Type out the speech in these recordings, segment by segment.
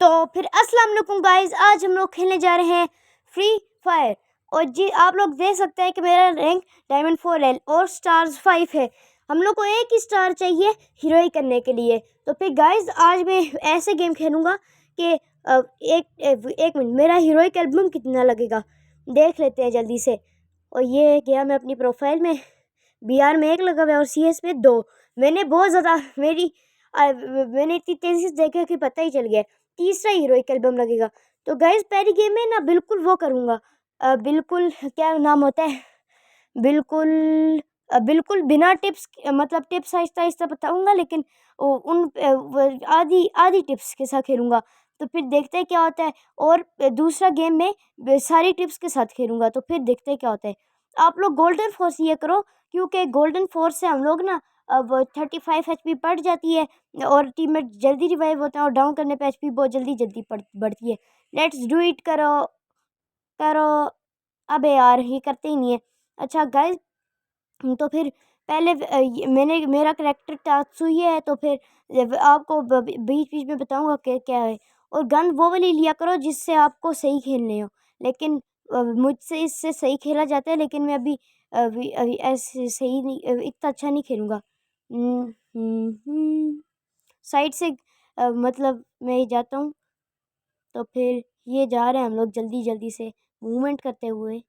तो फिर अस्सलाम वालेकुम गाइस, आज हम लोग खेलने जा रहे हैं फ्री फायर। और जी आप लोग देख सकते हैं कि मेरा रैंक डायमंड 4 है और स्टार्स 5 है। हम लोग को एक ही स्टार चाहिए हीरोई करने के लिए। तो फिर गाइस आज मैं ऐसे गेम खेलूँगा कि एक मिनट, मेरा हीरोइक एल्बम कितना लगेगा देख लेते हैं जल्दी से। और ये गया मैं अपनी प्रोफाइल में, BR में 1 लगा हुआ है और CS में 2। मैंने बहुत ज़्यादा मैंने इतनी तेज़ी से देखा कि पता ही चल गया। तीसरा हीरोइक एल्बम लगेगा। तो गाइस पहली गेम में ना बिल्कुल वो करूँगा, बिल्कुल क्या नाम होता है, बिल्कुल बिना टिप्स, मतलब टिप्स आहिस्ता आहिस्ता बताऊँगा, लेकिन आधी आधी टिप्स के साथ खेलूँगा। तो फिर देखते हैं क्या होता है। और दूसरा गेम में सारी टिप्स के साथ खेलूँगा। तो फिर देखते हैं क्या होता है। आप लोग गोल्डन फोर्स ये करो, क्योंकि गोल्डन फोर्स से हम लोग ना अब 35 HP बढ़ जाती है और टीममेट जल्दी रिवाइव होते हैं और डाउन करने पे HP बहुत जल्दी जल्दी बढ़ती है। लेट्स डू इट, करो करो। अबे यार ये करते ही नहीं है। अच्छा गाइस, तो फिर पहले मैंने मेरा करेक्टर तात्सुई है। तो फिर आपको बीच बीच में बताऊंगा क्या क्या है। और गन वो वाली लिया करो जिससे आपको सही खेलने हो, लेकिन मुझसे इससे सही खेला जाता है, लेकिन मैं अभी ऐसे सही नहीं, इतना अच्छा नहीं खेलूँगा। साइड से मतलब मैं ही जाता हूँ। तो फिर ये जा रहे हैं हम लोग जल्दी जल्दी से मूवमेंट करते हुए।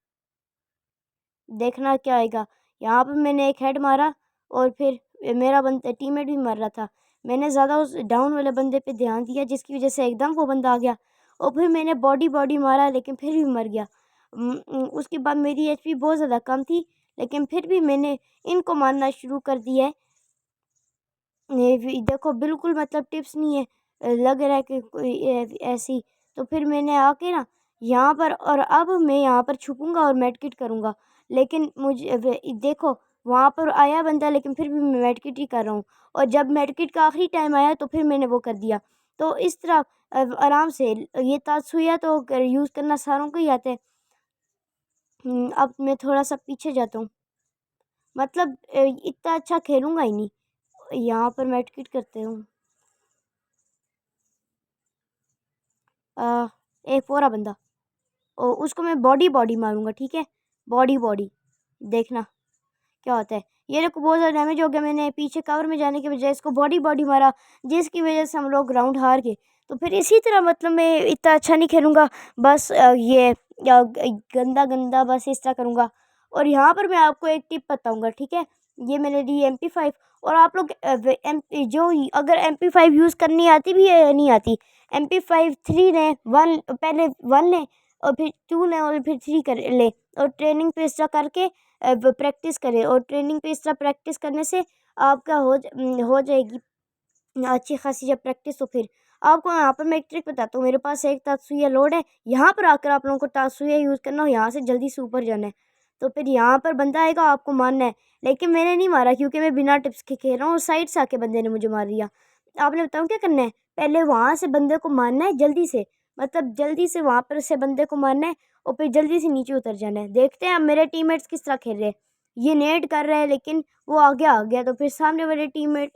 देखना क्या आएगा। यहाँ पर मैंने एक हेड मारा और फिर मेरा टीममेट भी मर रहा था। मैंने ज़्यादा उस डाउन वाले बंदे पे ध्यान दिया, जिसकी वजह से एकदम वो बंदा आ गया और फिर मैंने बॉडी मारा, लेकिन फिर भी मर गया। उसके बाद मेरी HP बहुत ज़्यादा कम थी, लेकिन फिर भी मैंने इनको मारना शुरू कर दिया है। ये भी देखो बिल्कुल मतलब टिप्स नहीं है, लग रहा है कि कोई ऐसी। तो फिर मैंने आके ना यहाँ पर, और अब मैं यहाँ पर छुपूंगा और मेडकिट करूँगा, लेकिन मुझे देखो वहाँ पर आया बंदा, लेकिन फिर भी मैं मेडकिट ही कर रहा हूँ। और जब मेडकिट का आखिरी टाइम आया तो फिर मैंने वो कर दिया। तो इस तरह आराम से ये तात्सुया तो यूज़ करना सारों को ही आता है। अब मैं थोड़ा सा पीछे जाता हूँ, मतलब इतना अच्छा खेलूँगा ही नहीं। यहाँ पर मेडकिट करते हूँ। एक और बंदा, और उसको मैं बॉडी मारूंगा, ठीक है, बॉडी देखना क्या होता है। ये देखो बहुत ज़्यादा डैमेज हो गया। मैंने पीछे कवर में जाने के बजाय इसको बॉडी मारा, जिसकी वजह से हम लोग राउंड हार गए। तो फिर इसी तरह मतलब मैं इतना अच्छा नहीं खेलूँगा, बस ये गंदा गंदा बस इस तरह करूँगा। और यहाँ पर मैं आपको एक टिप बताऊँगा, ठीक है। ये मैंने ली MP5। और आप लोग जो अगर MP5 यूज़ करनी आती भी है या नहीं आती, MP5 3 लें, 1 पहले 1 लें और फिर 2 लें और फिर 3 कर ले, और ट्रेनिंग पे एक्स्ट्रा करके प्रैक्टिस करें। और ट्रेनिंग पे एक्स्ट्रा प्रैक्टिस करने से आपका हो जाएगी अच्छी खासी जब प्रैक्टिस। तो फिर आपको यहाँ पर मैं एक ट्रिक बताता हूँ। मेरे पास एक तात्सुया लोड है, यहाँ पर आकर आप लोगों को तात्सुया यूज़ करना हो, यहाँ से जल्दी से ऊपर जाना है। तो फिर यहाँ पर बंदा आएगा, आपको मारना है, लेकिन मैंने नहीं मारा क्योंकि मैं बिना टिप्स के खेल रहा हूँ। और साइड से आके बंदे ने मुझे मार दिया। आपने बताऊँ क्या करना है, पहले वहाँ से बंदे को मारना है जल्दी से, मतलब जल्दी से वहाँ पर से बंदे को मारना है और फिर जल्दी से नीचे उतर जाना है। देखते हैं अब मेरे टीममेट्स किस तरह खेल रहे हैं। ये नेट कर रहा है, लेकिन वो आगे आ गया। तो फिर सामने वाले टीममेट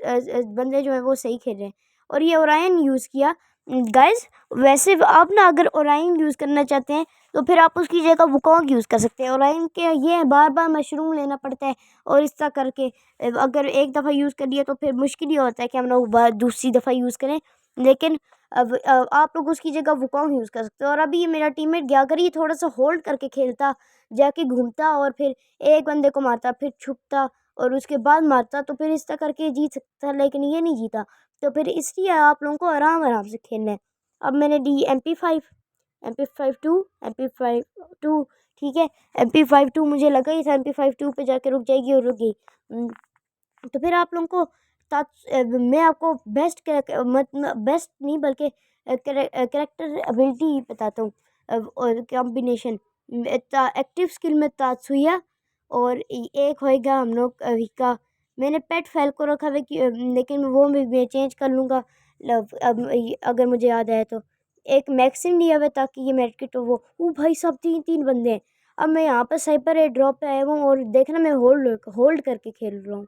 बंदे जो हैं वो सही खेल रहे हैं। और ये ओरायन यूज़ किया। गाइस वैसे आप ना अगर ओरायन यूज़ करना चाहते हैं तो फिर आप उसकी जगह वुकोंग यूज़ कर सकते हैं। ओरायन के ये बार बार मशरूम लेना पड़ता है, और इस तरह करके अगर एक दफ़ा यूज़ कर लिया तो फिर मुश्किल ही होता है कि हम लोग दूसरी दफ़ा यूज़ करें। लेकिन अब आप लोग उसकी जगह वुकोंग यूज़ कर सकते हो। और अभी ये मेरा टीममेट गया, अगर ये थोड़ा सा होल्ड करके खेलता, जाके घूमता और फिर एक बंदे को मारता, फिर छुपता और उसके बाद मारता, तो फिर इस तरह करके जीत सकता, लेकिन ये नहीं जीता। तो फिर इसलिए आप लोगों को आराम आराम से खेलना है। अब मैंने ली MP5, MP5 2, ठीक है। MP5 2 मुझे लगा ही था MP5 2 पे जाके रुक जाएगी, और रुक गई। तो फिर आप लोगों को मैं आपको बेस्ट मतलब बेस्ट नहीं बल्कि करेक्टर एबिलिटी बताता हूँ, और कॉम्बिनेशन। एक्टिव स्किल में तात्सुया, और एक होएगा हम लोग का, मैंने पेट फैल्को रखा हुआ लेकिन वो भी मैं चेंज कर लूँगा अब अगर मुझे याद आया तो। एक मैक्सिम लिया हुआ ताकि ये मेडकिट हो। वो भाई सब 3 बंदे हैं। अब मैं यहाँ पर साइपर एयर ड्रॉप पे आया हूँ और देखना मैं होल्ड करके खेल रहा हूँ,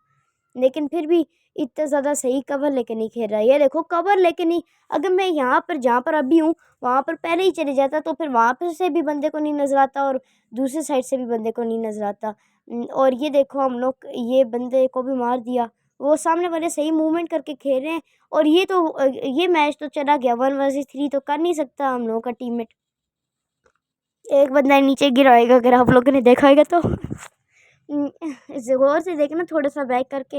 लेकिन फिर भी इतना ज़्यादा सही कवर लेके नहीं खेल रहा। ये देखो कवर लेके नहीं, अगर मैं यहाँ पर जहाँ पर अभी हूँ वहाँ पर पहले ही चले जाता तो फिर वहाँ पर से भी बंदे को नहीं नज़र आता और दूसरी साइड से भी बंदे को नहीं नज़र आता। और ये देखो हम लोग ये बंदे को भी मार दिया। वो सामने वाले सही मूवमेंट करके खेल रहे हैं और ये मैच तो चला गया। 1 वर्सेस 3 तो कर नहीं सकता हम लोगों का टीममेट। एक बंदा नीचे गिरा होगा, अगर आप लोगों ने देखा होगा तो गौर से देखना, थोड़ा सा बैक करके।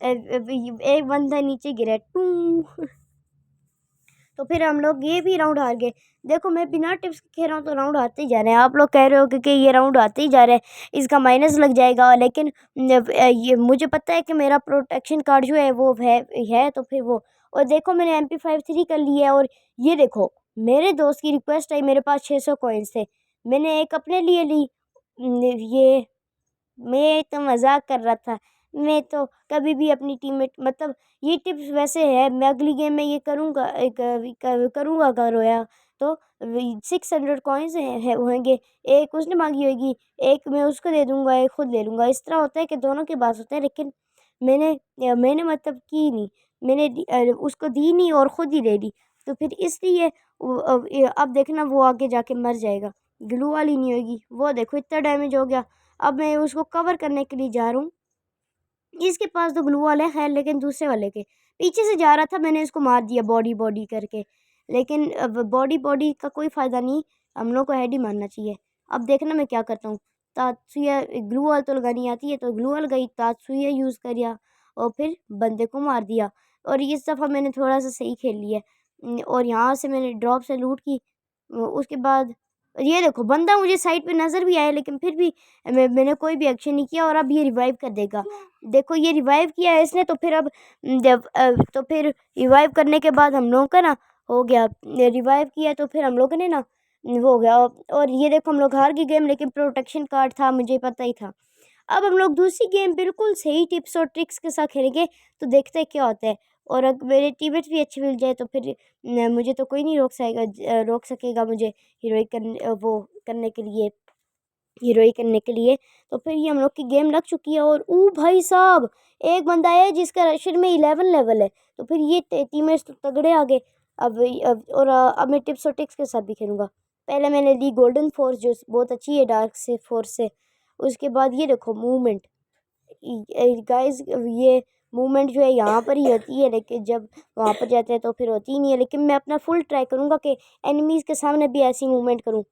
एक बंदा नीचे गिरा टू। तो फिर हम लोग ये भी राउंड हार गए। देखो मैं बिना टिप्स के खेल रहा हूँ तो राउंड आते ही जा रहे हैं। आप लोग कह रहे हो कि ये राउंड आते ही जा रहे हैं, इसका माइनस लग जाएगा, लेकिन ये मुझे पता है कि मेरा प्रोटेक्शन कार्ड जो है वो है तो फिर वो। और देखो मैंने MP53 कर लिया है। और ये देखो मेरे दोस्त की रिक्वेस्ट आई, मेरे पास 600 कॉइन्स थे, मैंने एक अपने लिए ली। ये मैं तो मजाक कर रहा था। मैं तो कभी भी अपनी टीममेट मतलब ये टिप्स वैसे है, मैं अगली गेम में ये करूँगा, करूँगा अगर रोया तो 600 कॉइन्स होंगे। एक उसने मांगी होगी, एक मैं उसको दे दूँगा, एक खुद ले लूँगा। इस तरह होता है कि दोनों के पास होता है, लेकिन मैंने मतलब की नहीं, मैंने उसको दी नहीं और ख़ुद ही ले ली। तो फिर इसलिए अब देखना वो आगे जाके मर जाएगा, ग्लू वाली नहीं होगी। वो देखो इतना डैमेज हो गया। अब मैं उसको कवर करने के लिए जा रहा हूँ। इसके पास तो ग्लू वाला है खैर, लेकिन दूसरे वाले के पीछे से जा रहा था, मैंने इसको मार दिया बॉडी बॉडी करके। लेकिन अब बॉडी बॉडी का कोई फ़ायदा नहीं, हम लोग को हेड ही मारना चाहिए। अब देखना मैं क्या करता हूँ। तात्सुया ग्लू वाल तो लगानी आती है, तो ग्लू वाल गई, तात्सुया यूज़ करिया और फिर बंदे को मार दिया। और इस दफ़ा मैंने थोड़ा सा सही खेल लिया। और यहाँ से मैंने ड्रॉप से लूट की। उसके बाद ये देखो बंदा मुझे साइड पे नज़र भी आया, लेकिन फिर भी मैंने कोई भी एक्शन नहीं किया। और अब ये रिवाइव कर देगा। देखो ये रिवाइव किया है इसने, तो फिर अब तो फिर रिवाइव करने के बाद हम लोगों का ना हो गया, रिवाइव किया तो फिर हम लोगों ने ना वो हो गया। और ये देखो हम लोग हार गए गेम, लेकिन प्रोटेक्शन कार्ड था, मुझे पता ही था। अब हम लोग दूसरी गेम बिल्कुल सही टिप्स और ट्रिक्स के साथ खेलेंगे, तो देखते हैं क्या होता है। और अगर मेरे टीममेट भी अच्छे मिल जाए तो फिर मुझे तो कोई नहीं रोक सकेगा मुझे हीरोइक करने के लिए। तो फिर ये हम लोग की गेम लग चुकी है। और ओ भाई साहब, एक बंदा है जिसका रशर में 11 लेवल है। तो फिर ये टीममेट्स तो तगड़े आ गए। अब मैं टिप्स और ट्रिक्स के साथ भी खेलूँगा। पहले मैंने ली गोल्डन फोर्स, जो बहुत अच्छी है डार्क से फोर्स से। उसके बाद ये देखो मूवमेंट, गाइस ये मूवमेंट जो है यहाँ पर ही होती है, लेकिन जब वहाँ पर जाते हैं तो फिर होती ही नहीं है। लेकिन मैं अपना फुल ट्राई करूँगा कि एनिमीज़ के सामने भी ऐसी मूवमेंट करूँ।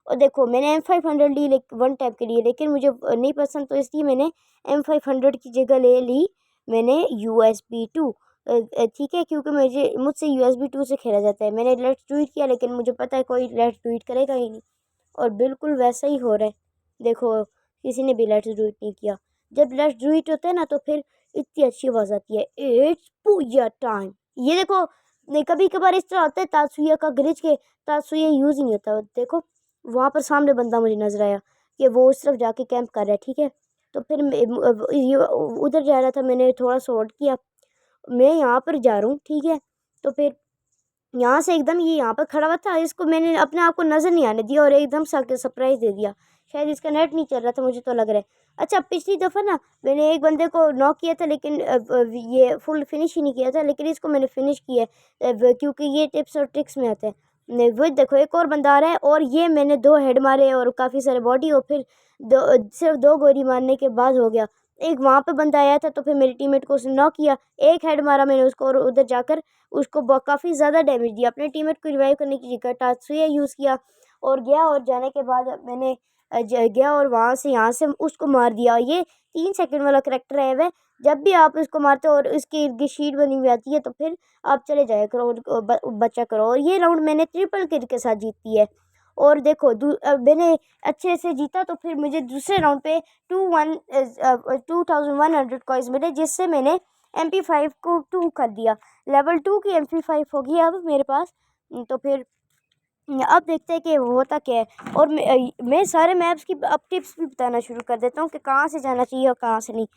और देखो मैंने M500 ली वन टैप के लिए, लेकिन मुझे नहीं पसंद, तो इसलिए मैंने M500 की जगह ले ली मैंने USB 2। ठीक है, क्योंकि मुझसे USB 2 से खेला जाता है। मैंने लेट्स डू इट किया, लेकिन मुझे पता है कोई लेट्स डू इट करेगा ही नहीं। और बिल्कुल वैसा ही हो रहा है। देखो किसी ने भी लेट्स डू इट नहीं किया। जब लेट्स डू इट होता है ना तो फिर इतनी अच्छी आवाज़ आती है, इट्स पूजा टाइम। ये देखो कभी कभार इस तरह होता है तात्सुया का ग्लिच के तात्सुया यूज़ ही नहीं होता। देखो वहाँ पर सामने बंदा मुझे नजर आया कि वो उस तरफ जाके कैंप कर रहा है। ठीक है, तो फिर ये उधर जा रहा था, मैंने थोड़ा सा होल्ड किया, मैं यहाँ पर जा रहा हूँ। ठीक है, तो फिर यहाँ से एकदम ये यहाँ पर खड़ा हुआ था, इसको मैंने अपने आप को नज़र नहीं आने दिया और एकदम से आके सरप्राइज़ दे दिया। शायद इसका नेट नहीं चल रहा था, मुझे तो लग रहा है। अच्छा पिछली दफ़ा ना मैंने एक बंदे को नॉक किया था, लेकिन ये फुल फिनिश ही नहीं किया था, लेकिन इसको मैंने फिनिश किया है क्योंकि ये टिप्स और ट्रिक्स में आते हैं। वो देखो एक और बंदा आ रहा है, और ये मैंने 2 हेड मारे और काफ़ी सारे बॉडी, और फिर सिर्फ 2 गोली मारने के बाद हो गया। एक वहाँ पे बंदा आया था, तो फिर मेरे टीममेट को उसने नॉक किया, एक हेड मारा मैंने उसको, और उधर जाकर उसको काफ़ी ज़्यादा डैमेज दिया। अपने टीममेट को रिवाइव करने की जगह तात्सुया यूज़ किया और गया, और जाने के बाद मैंने गया और वहाँ से यहाँ से उसको मार दिया। ये 3 सेकंड वाला करैक्टर है वह, जब भी आप इसको मारते हो और इसकी इर्द शीट बनी हुई आती है, तो फिर आप चले जाया करो और बचा करो। और ये राउंड मैंने ट्रिपल किल के साथ जीती है। और देखो मैंने अच्छे से जीता, तो फिर मुझे दूसरे राउंड पे 2100 कॉइन्स मिले, जिससे मैंने MP5 को 2 कर दिया। लेवल 2 की MP5 होगी अब मेरे पास। तो फिर अब देखते हैं कि होता क्या है। और मैं सारे मैप्स की अब टिप्स भी बताना शुरू कर देता हूँ कि कहाँ से जाना चाहिए और कहाँ से नहीं।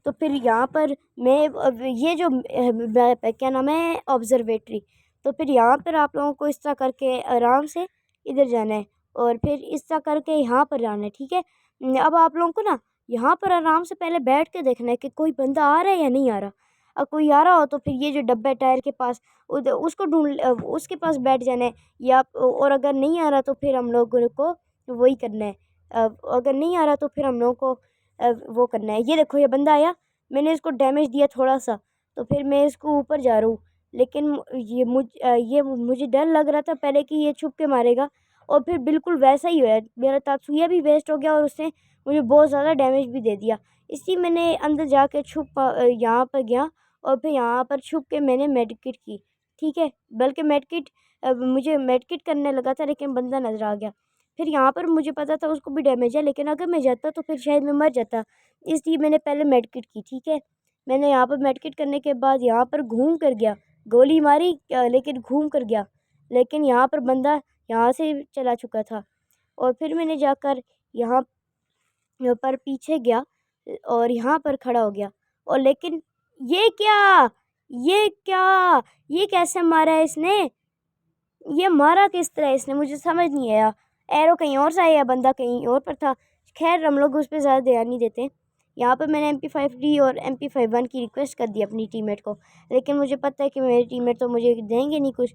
तो फिर यहाँ पर मैं ये जो मैप है, क्या नाम है, ऑब्जर्वेटरी। तो फिर यहाँ पर आप लोगों को इस तरह करके आराम से इधर जाना है, और फिर इस तरह करके यहाँ पर जाना है। ठीक है, अब आप लोगों को ना यहाँ पर आराम से पहले बैठ के देखना है कि कोई बंदा आ रहा है या नहीं आ रहा। कोई आ रहा हो तो फिर ये जो डब्बा है टायर के पास उधर उसको उसके पास बैठ जाना है, या और अगर नहीं आ रहा तो फिर हम लोगों को वही करना है। अगर नहीं आ रहा तो फिर हम लोगों को वो करना है। ये देखो ये बंदा आया, मैंने इसको डैमेज दिया थोड़ा सा, तो फिर मैं इसको ऊपर जा रहा हूँ, लेकिन ये मुझे डर लग रहा था पहले कि ये छुप के मारेगा, और फिर बिल्कुल वैसा ही हुआ। मेरा तात्सुया भी वेस्ट हो गया और उसने मुझे बहुत ज़्यादा डैमेज भी दे दिया। इसलिए मैंने अंदर जाके यहाँ पर गया, और फिर यहाँ पर छुप के मैंने मेडिकेट की, ठीक है। बल्कि मुझे मेडिकेट करने लगा था, लेकिन बंदा नज़र आ गया। फिर यहाँ पर मुझे पता था उसको भी डैमेज है, लेकिन अगर मैं जाता तो फिर शायद मैं मर जाता, इसलिए मैंने पहले मेडिकेट की, ठीक है। मैंने यहाँ पर मेडिकेट करने के बाद यहाँ पर घूम कर गया, गोली मारी लेकिन घूम कर गया, लेकिन यहाँ पर बंदा यहाँ से चला चुका था। और फिर मैंने जाकर यहाँ पर पीछे गया और यहाँ पर खड़ा हो गया, और लेकिन ये क्या ये क्या ये कैसे मारा है इसने, ये मारा किस तरह इसने, मुझे समझ नहीं आया। एरो कहीं और से आया, बंदा कहीं और पर था। खैर हम लोग उस पर ज़्यादा ध्यान नहीं देते। यहाँ पर मैंने MP5D और MP51 की रिक्वेस्ट कर दी अपनी टीममेट को, लेकिन मुझे पता है कि मेरे टीममेट तो मुझे देंगे नहीं कुछ।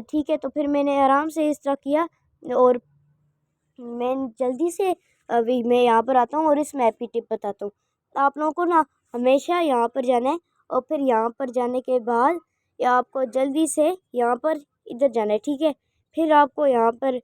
ठीक है, तो फिर मैंने आराम से इस तरह किया, और मैं जल्दी से अभी मैं यहाँ पर आता हूँ और इस मैप की टिप बताता हूँ। आप लोगों को ना हमेशा यहाँ पर जाना है, और फिर यहाँ पर जाने के बाद या आपको जल्दी से यहाँ पर इधर जाना है, ठीक है। फिर आपको यहाँ पर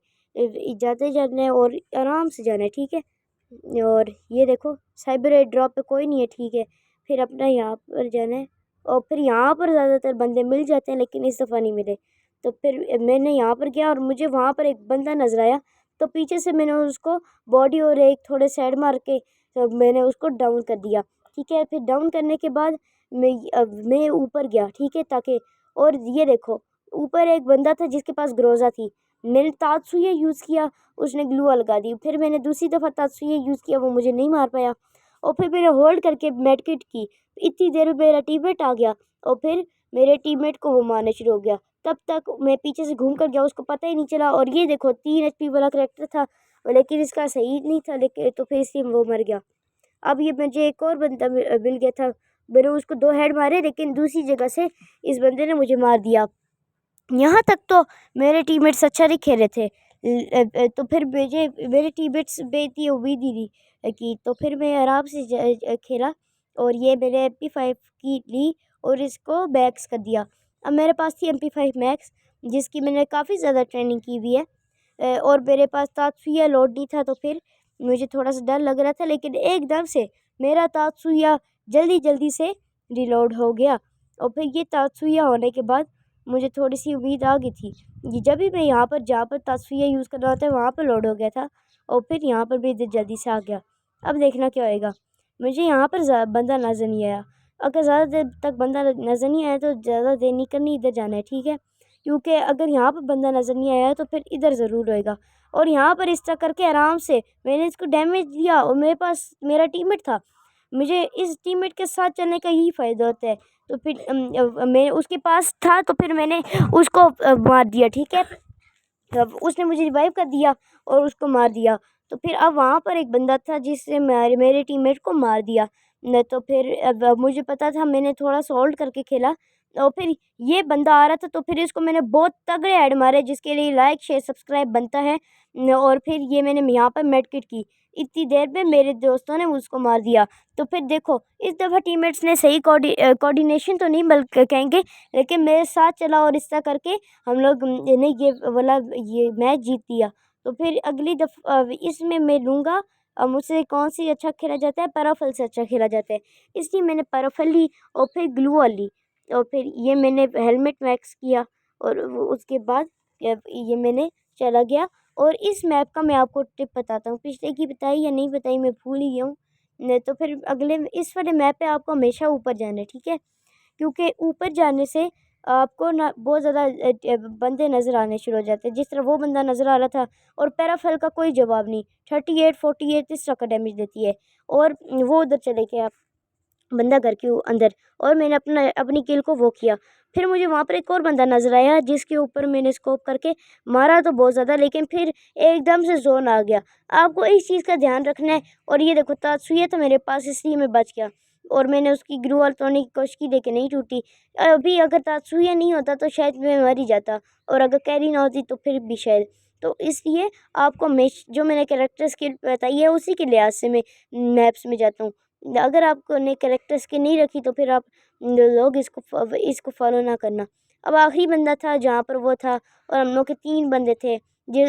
जाते जाना है और आराम से जाना है, ठीक है। और ये देखो साइबर एयर ड्रॉप पे कोई नहीं है, ठीक है। फिर अपना यहाँ पर जाना है, और फिर यहाँ पर ज़्यादातर बंदे मिल जाते हैं, लेकिन इस दफ़ा नहीं मिले। तो फिर मैंने यहाँ पर गया और मुझे वहाँ पर एक बंदा नज़र आया, तो पीछे से मैंने उसको बॉडी और एक थोड़े साइड मार के तो मैंने उसको डाउन कर दिया, ठीक है। फिर डाउन करने के बाद मैं ऊपर गया, ठीक है, ताकि और ये देखो ऊपर एक बंदा था जिसके पास ग्रोजा थी। मैंने तात्सुया यूज़ किया, उसने ग्लू लगा दी। फिर मैंने दूसरी दफ़ा तात्सुया यूज़ किया, वो मुझे नहीं मार पाया। और फिर मैंने होल्ड करके मेडकिट की, इतनी देर में मेरा टीममेट आ गया, और फिर मेरे टीममेट को वो मारना शुरू हो गया। तब तक मैं पीछे से घूम कर गया, उसको पता ही नहीं चला। और ये देखो 3 HP वाला करैक्टर था, लेकिन इसका सही नहीं था, लेकिन तो फिर इसलिए वो मर गया। अब ये मुझे एक और बंदा मिल गया था, मैंने उसको 2 हेड मारे, लेकिन दूसरी जगह से इस बंदे ने मुझे मार दिया। यहाँ तक तो मेरे टीममेट्स अच्छा नहीं खेले थे। तो फिर मेरे टीममेट्स पे इतनी उम्मीद ही नहीं की, तो फिर मैं आराम से खेला, और ये मैंने MP5 की ली और इसको मैक्स कर दिया। अब मेरे पास थी MP5 मैक्स, जिसकी मैंने काफ़ी ज़्यादा ट्रेनिंग की हुई है। और मेरे पास तात्सुया लोड नहीं था, तो फिर मुझे थोड़ा सा डर लग रहा था, लेकिन एकदम से मेरा तात्सुया जल्दी जल्दी से रिलोड हो गया। और फिर ये तात्सुया होने के बाद मुझे थोड़ी सी उम्मीद आ गई थी। ये जब भी मैं यहाँ पर जहाँ पर तात्सुया यूज़ कर रहा था वहाँ पर लोड हो गया था, और फिर यहाँ पर भी इधर जल्दी से आ गया। अब देखना क्या होएगा। मुझे यहाँ पर बंदा नज़र नहीं आया। अगर ज़्यादा देर तक बंदा नज़र नहीं आया तो ज़्यादा देर नहीं करनी, इधर जाना है, ठीक है। क्योंकि अगर यहाँ पर बंदा नज़र नहीं आया तो फिर इधर ज़रूर होएगा। और यहाँ पर इस तरह करके आराम से मैंने इसको डैमेज दिया, और मेरे पास मेरा टीममेट था। मुझे इस टीममेट के साथ चलने का यही फ़ायदा होता है। तो फिर मैं उसके पास था, तो फिर मैंने उसको मार दिया, ठीक है। तब उसने मुझे रिवाइव कर दिया और उसको मार दिया। तो फिर अब वहाँ पर एक बंदा था जिसने मेरे टीममेट को मार दिया। न तो फिर अब मुझे पता था, मैंने थोड़ा सा होल्ड करके खेला, और फिर ये बंदा आ रहा था, तो फिर इसको मैंने बहुत तगड़े ऐड मारे, जिसके लिए लाइक शेयर सब्सक्राइब बनता है। और फिर ये मैंने यहाँ पर मेडकिट की, इतनी देर में मेरे दोस्तों ने उसको मार दिया। तो फिर देखो इस दफ़ा टीममेट्स ने सही कोऑर्डिनेशन तो नहीं बल्कि कहेंगे, लेकिन मेरे साथ चला, और इस तरह करके हम लोग ने ये मैच जीत लिया। तो फिर अगली दफ़ा इसमें मैं लूँगा, मुझसे कौन सी अच्छा खेला जाता है, पैराफल से अच्छा खेला जाता है, इसलिए मैंने पैराफल ली, और फिर ग्लूअल ली, और फिर ये मैंने हेलमेट मैक्स किया, और उसके बाद ये मैंने चला गया। और इस मैप का मैं आपको टिप बताता हूँ, पिछले की बताई या नहीं बताई मैं भूल ही गया हूँ। नहीं तो फिर अगले इस वाले मैप पे आपको हमेशा ऊपर जाना है, ठीक है। क्योंकि ऊपर जाने से आपको ना बहुत ज़्यादा बंदे नज़र आने शुरू हो जाते हैं, जिस तरह वो बंदा नज़र आ रहा था। और पैराफल का कोई जवाब नहीं, 38 48 इस तरह का डैमेज देती है। और वो उधर चले गए आप बंदा घर के अंदर, और मैंने अपनी किल को वो किया। फिर मुझे वहाँ पर एक और बंदा नज़र आया, जिसके ऊपर मैंने स्कोप करके मारा तो बहुत ज़्यादा, लेकिन फिर एकदम से जोन आ गया। आपको इस चीज़ का ध्यान रखना है। और ये देखो तात्सुया तो मेरे पास, इसलिए मैं बच गया। और मैंने उसकी ग्लू वॉल तोड़ने की कोशिश की लेकिन नहीं टूटी। अभी अगर तात्सुया नहीं होता तो शायद मैं मर ही जाता, और अगर कैरी ना होती तो फिर भी शायद। तो इसलिए आपको जो मैंने कैरेक्टर स्किल बताई है उसी के लिहाज से मैं मैप्स में जाता हूँ। अगर आपको ने कैरेक्टर स्किल नहीं रखी तो फिर आप लोग इसको फॉलो ना करना। अब आखिरी बंदा था जहाँ पर वो था, और हम लोग के 3 बंदे थे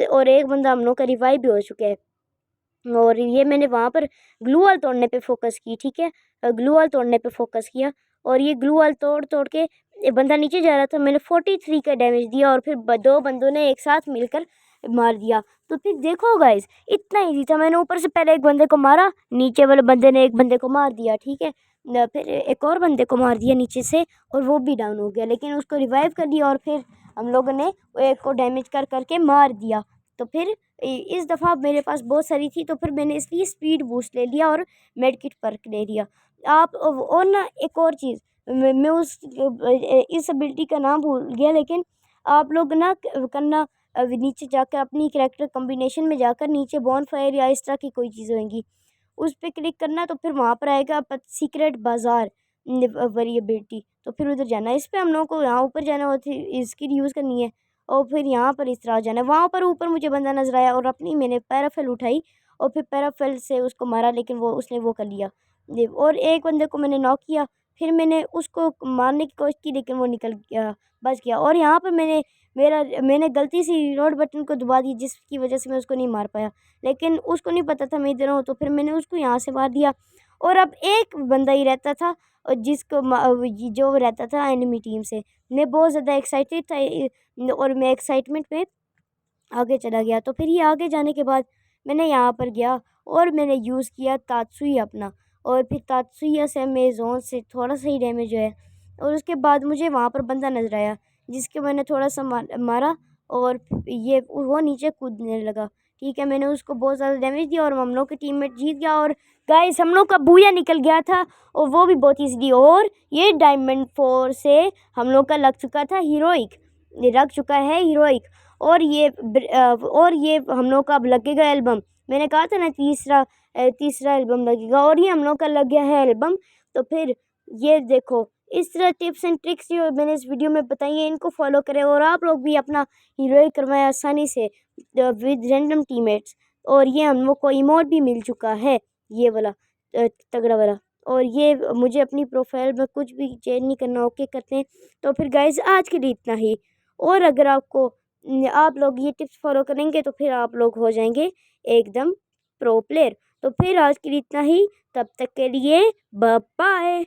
और एक बंदा हम लोग का रिवाइव भी हो चुका है। और ये मैंने वहाँ पर ग्लू वॉल तोड़ने पे फोकस की, ठीक है, ग्लू वॉल तोड़ने पे फोकस किया, और ये ग्लू वॉल तोड़ तोड़ के ये बंदा नीचे जा रहा था। मैंने 43 का डैमेज दिया और फिर 2 बंदों ने एक साथ मिलकर मार दिया। तो फिर देखो गाइस, इतना ईजी था। मैंने ऊपर से पहले एक बंदे को मारा, नीचे वाले बंदे ने एक बंदे को मार दिया, ठीक है, फिर एक और बंदे को मार दिया नीचे से, और वो भी डाउन हो गया, लेकिन उसको रिवाइव कर दिया, और फिर हम लोगों ने एक को डैमेज कर करके मार दिया। तो फिर इस दफ़ा मेरे पास बहुत सारी थी, तो फिर मैंने इसलिए स्पीड बूस्ट ले लिया और मेडकिट पर्क ले लिया। आप और ना एक और चीज़, मैं इस एबिलिटी का नाम भूल गया, लेकिन आप लोग ना करना, नीचे जाकर अपनी कैरेक्टर कॉम्बिनेशन में जाकर नीचे बॉनफायर या इस तरह की कोई चीज़ होंगी, उस पर क्लिक करना, तो फिर वहाँ पर आएगा सीक्रेट बाज़ार वेरिएबिलिटी, तो फिर उधर जाना। इस पर हम लोगों को यहाँ ऊपर जाना होती, इसकी यूज़ करनी है, और फिर यहाँ पर इस तरह जाना है। वहाँ पर ऊपर मुझे बंदा नजर आया और अपनी मैंने पैराफेल उठाई और फिर पैराफेल से उसको मारा, लेकिन वो उसने वो कर लिया, और एक बंदे को मैंने नॉक किया। फिर मैंने उसको मारने की कोशिश की लेकिन वो निकल गया, बच गया। और यहाँ पर मैंने गलती से रिलोड बटन को दबा दिया, जिसकी वजह से मैं उसको नहीं मार पाया, लेकिन उसको नहीं पता था मैं इधर हूँ, तो फिर मैंने उसको यहाँ से मार दिया। और अब एक बंदा ही रहता था, और जो रहता था एनिमी टीम से। मैं बहुत ज़्यादा एक्साइटेड था, और मैं एक्साइटमेंट में आगे चला गया। तो फिर ये आगे जाने के बाद मैंने यहाँ पर गया और मैंने यूज़ किया तात्सुया अपना, और फिर तात्सुया से मैं जोन से थोड़ा सा ही डैमेज है, और उसके बाद मुझे वहाँ पर बंदा नजर आया जिसके मैंने थोड़ा सा मारा, और ये वो नीचे कूदने लगा, ठीक है, मैंने उसको बहुत ज़्यादा डैमेज दिया और हम लोग के टीममेट जीत गया। और गाइस, हम लोग का बूया निकल गया था, और वो भी बहुत ईजीली। और ये डायमंड 4 से हम लोग का लग चुका था हीरोइक, लग चुका है हीरोइक। और ये हम लोग का अब लगेगा एल्बम। मैंने कहा था ना तीसरा एल्बम लगेगा, और ये हम लोग का लग गया है एल्बम। तो फिर ये देखो, इस तरह टिप्स एंड ट्रिक्स जो मैंने इस वीडियो में बताई है, इनको फॉलो करें, और आप लोग भी अपना हीरोइक करवाएं आसानी से विद रैंडम टीममेट्स। और ये हम लोग को इमोट भी मिल चुका है, ये वाला तगड़ा वाला। और ये मुझे अपनी प्रोफाइल में कुछ भी चेंज नहीं करना, ओके करते हैं। तो फिर गाइज, आज के लिए इतना ही। और अगर आप लोग ये टिप्स फॉलो करेंगे तो फिर आप लोग हो जाएंगे एकदम प्रो प्लेयर। तो फिर आज के लिए इतना ही, तब तक के लिए बाय बाय।